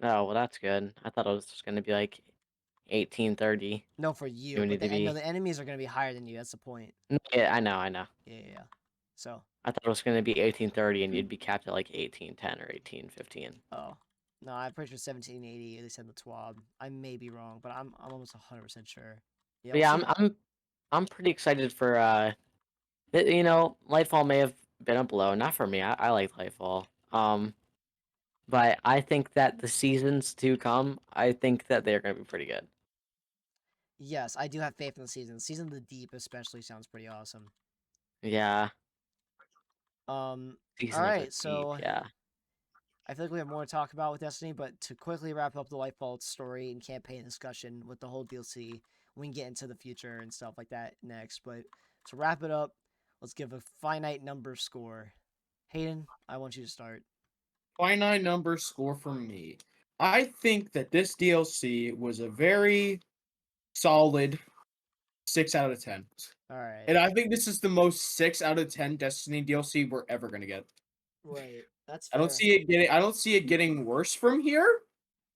Oh, well that's good. I thought it was just gonna be like 1830. No, for you, You but need to be. the enemies are gonna be higher than you. That's the point. Yeah, I know. Yeah. So, I thought it was gonna be 1830 and you'd be capped at like 1810 or 1815. oh no, I'm pretty sure 1780. They said the TWAB. I may be wrong, but I'm almost 100% sure. Yeah, But yeah, we'll see. I'm pretty excited for you know, Lightfall may have been a blow. Not for me. I like Lightfall. But I think that the seasons to come, I think that they're gonna be pretty good. Yes, I do have faith in the season. Season of the Deep especially sounds pretty awesome. Yeah. All Season of the right, Deep, so yeah. I feel like we have more to talk about with Destiny, but to quickly wrap up the Lightfall story and campaign discussion with the whole DLC, we can get into the future and stuff like that next. But to wrap it up, let's give a finite number score. Hayden, I want you to start. Finite number score from me. I think that this DLC was a very solid 6 out of 10. All right. And I think this is the most 6 out of 10 Destiny DLC we're ever gonna get. Right. That's I don't fair. see it getting. I don't see it getting worse from here,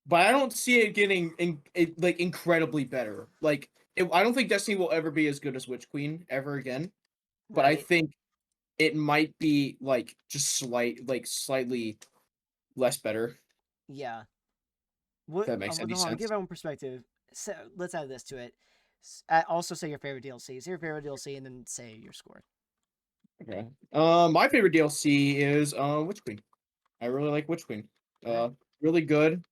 but I don't see it getting like incredibly better. Like I don't think Destiny will ever be as good as Witch Queen ever again. But I Right. think it might be like just slightly less better. Yeah. If What? that makes any Hold on. Give sense. everyone perspective. So, let's add this to it. Also, say your favorite DLC. Say your favorite DLC, and then say your score. Okay. My favorite DLC is Witch Queen. I really like Witch Queen. Alright. Really good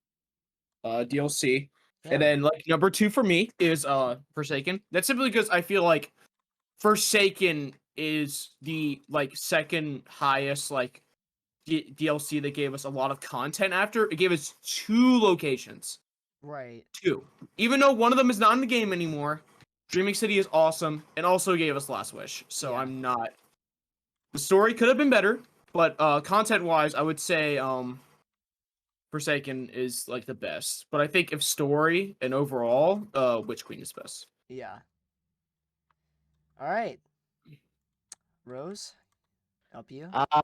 DLC. And Yeah. then like number 2 for me is Forsaken. That's simply because I feel like Forsaken is the like second highest like DLC that gave us a lot of content after. It gave us 2 locations. Right. 2. Even though one of them is not in the game anymore, Dreaming City is awesome and also gave us Last Wish. So Yeah. I'm not. The story could have been better, but content wise, I would say Forsaken is like the best. But I think if story and overall, Witch Queen is best. Yeah. All right. Rose, help you. I'm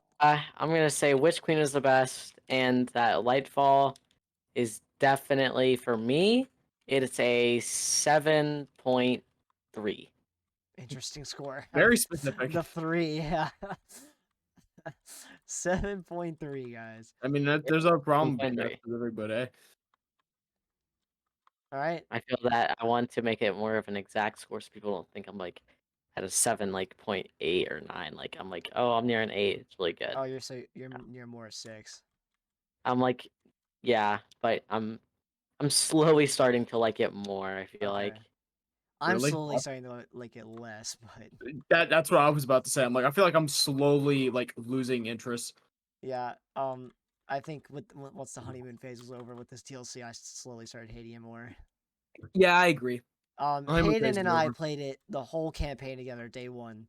gonna say Witch Queen is the best, and that Lightfall is definitely for me. It's a 7.3. Interesting score. Very specific. The 3. Yeah. 7.3, guys. I mean, there's a problem being that 7.3. specific, but All right. I feel that I want to make it more of an exact score so people don't think I'm like at a 7 like 0.8 or 9. Like I'm like, oh, I'm near an 8. It's really good. Oh, you're near more 6. I'm like, yeah, but I'm slowly starting to like it more, I feel Okay. like. I'm really, slowly starting to like it less, but that's what I was about to say. I'm like, I feel like I'm slowly like losing interest. yeah. I think once the honeymoon phase was over with this DLC, I slowly started hating it more. Yeah, I agree. I'm Hayden phase and is I over. played it the whole campaign together day 1.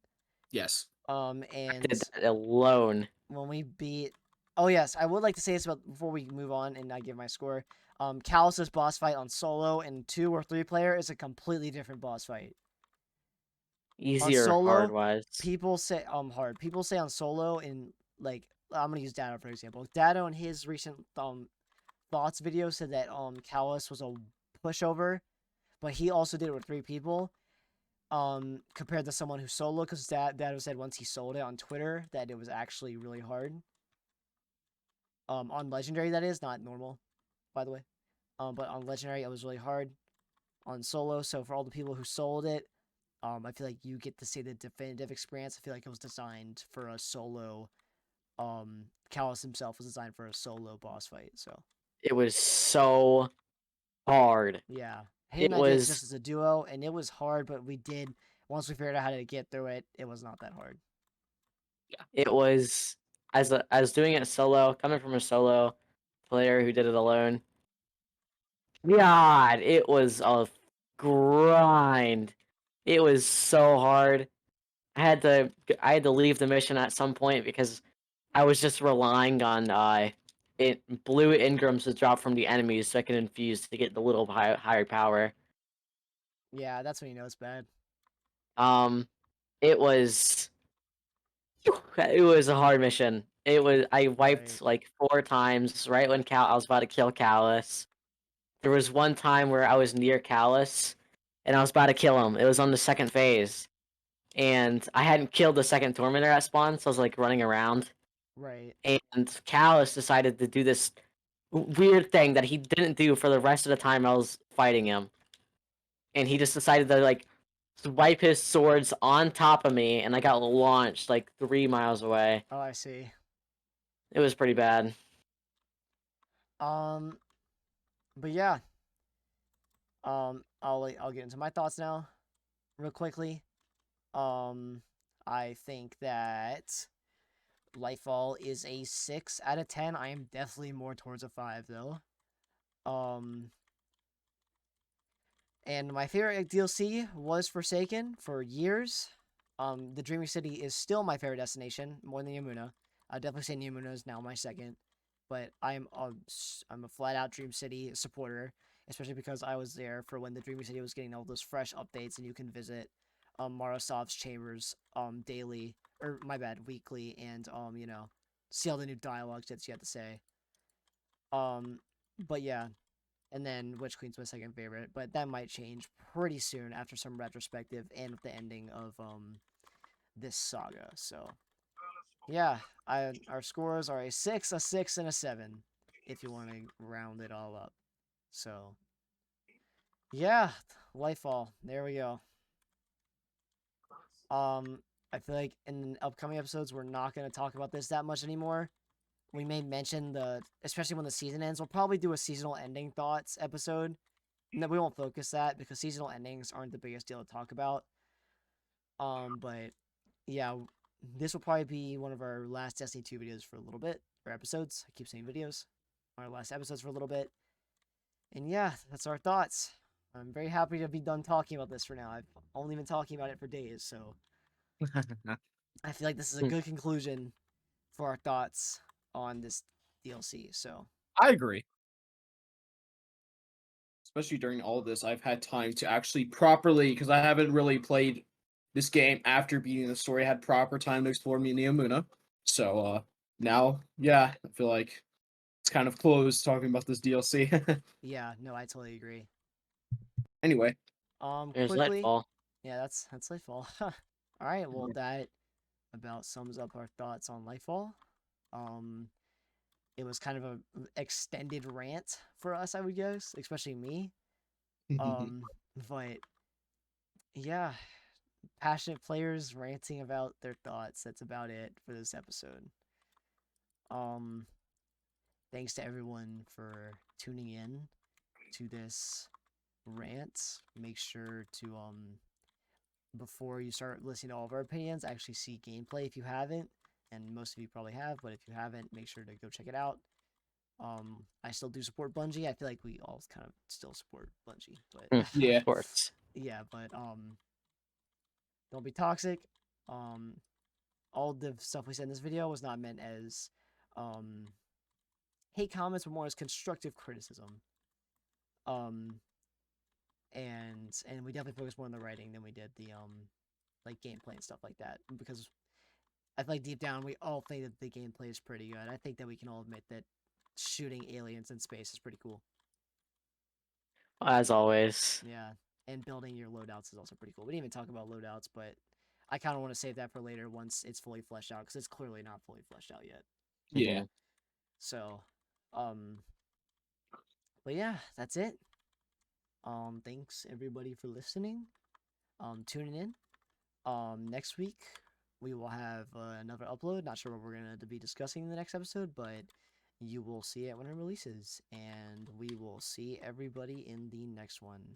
Yes. I And did that alone. when we beat, oh yes, I would like to say this about before we move on and I give my score. Callus's boss fight on solo and 2 or 3 player is a completely different boss fight. On Easier hard solo, wise. people say hard. People say on solo in like I'm gonna use Dado for example. Dado in his recent thoughts video said that Callus was a pushover, but he also did it with 3 people. Compared to someone who solo, because Dado said once he sold it on Twitter that it was actually really hard. On legendary that is, not normal, by the way. But on legendary it was really hard. On solo, so for all the people who sold it, I feel like you get to see the definitive experience. I feel like it was designed for a solo. Callus himself was designed for a solo boss fight. So It was so hard. yeah, Hayden It and I did it just was as a duo, and it was hard, but we did once we figured out how to get through it. It was not that hard. it was as doing it solo, coming from a solo player who did it alone. God, it was a grind. It was so hard. I had to leave the mission at some point because I was just relying on blue Ingrams to drop from the enemies so I could infuse to get the little higher power. Yeah, that's when you know it's bad. Um, it was it was a hard mission. I wiped Right. like 4 times right when I was about to kill Callus. There was one time where I was near Callus and I was about to kill him. It was on the second phase. And I hadn't killed the second Tormentor at spawn, so I was like running around. Right. And Callus decided to do this weird thing that he didn't do for the rest of the time I was fighting him. And he just decided to like swipe his swords on top of me, and I got launched like 3 miles away. Oh, I see. It was pretty bad. Um, but yeah. I'll get into my thoughts now, real quickly. I think that Lightfall is a 6 out of 10. I am definitely more towards a 5 though. Um, and my favorite DLC was Forsaken for years. The Dreaming City is still my favorite destination, more than Yamuna. I'd definitely say Neomuna is now my second, but I'm a flat out Dream City supporter, especially because I was there for when the Dream City was getting all those fresh updates, and you can visit Marasov's chambers daily, or my bad, weekly, and see all the new dialogues that she had to say. But yeah, and then Witch Queen's my second favorite, but that might change pretty soon after some retrospective and with the ending of this saga. So yeah, our scores are a 6, a 6, and a 7, if you want to round it all up. So yeah, Lightfall. There we go. I feel like in upcoming episodes we're not going to talk about this that much anymore. We may mention especially when the season ends, we'll probably do a seasonal ending thoughts episode. No, we won't focus that because seasonal endings aren't the biggest deal to talk about. But yeah, this will probably be one of our last Destiny 2 videos for a little bit, or episodes. I keep saying videos. Our last episodes for a little bit. And yeah, that's our thoughts. I'm very happy to be done talking about this for now. I've only been talking about it for days, so I feel like this is a good conclusion for our thoughts on this DLC. So I agree. Especially during all this, I've had time to actually properly, because I haven't really played this game after beating the story. I had proper time to explore Neomuna. So now, yeah, I feel like it's kind of closed talking about this DLC. yeah, no, I totally agree. Anyway, There's Quickly, Lightfall. yeah, that's Lightfall. All right, well that about sums up our thoughts on Lightfall. Um, it was kind of a extended rant for us, I would guess, especially me. But yeah, passionate players ranting about their thoughts. That's about it for this episode. Um, thanks to everyone for tuning in to this rant. Make sure to before you start listening to all of our opinions, actually see gameplay if you haven't, and most of you probably have, but if you haven't, make sure to go check it out. I still do support Bungie. I feel like we all kind of still support Bungie, but yeah, Sports. yeah, but don't be toxic. Um, all the stuff we said in this video was not meant as hate comments, but more as constructive criticism. Um, and we definitely focused more on the writing than we did the like gameplay and stuff like that, because I feel like deep down we all think that the gameplay is pretty good. I think that we can all admit that shooting aliens in space is pretty cool. As always. Yeah, and building your loadouts is also pretty cool. We didn't even talk about loadouts, but I kind of want to save that for later once it's fully fleshed out, because it's clearly not fully fleshed out yet. yeah. So, but yeah, that's it. Thanks everybody for listening. Tuning in. Next week we will have another upload. Not sure what we're gonna be discussing in the next episode, but you will see it when it releases, and we will see everybody in the next one.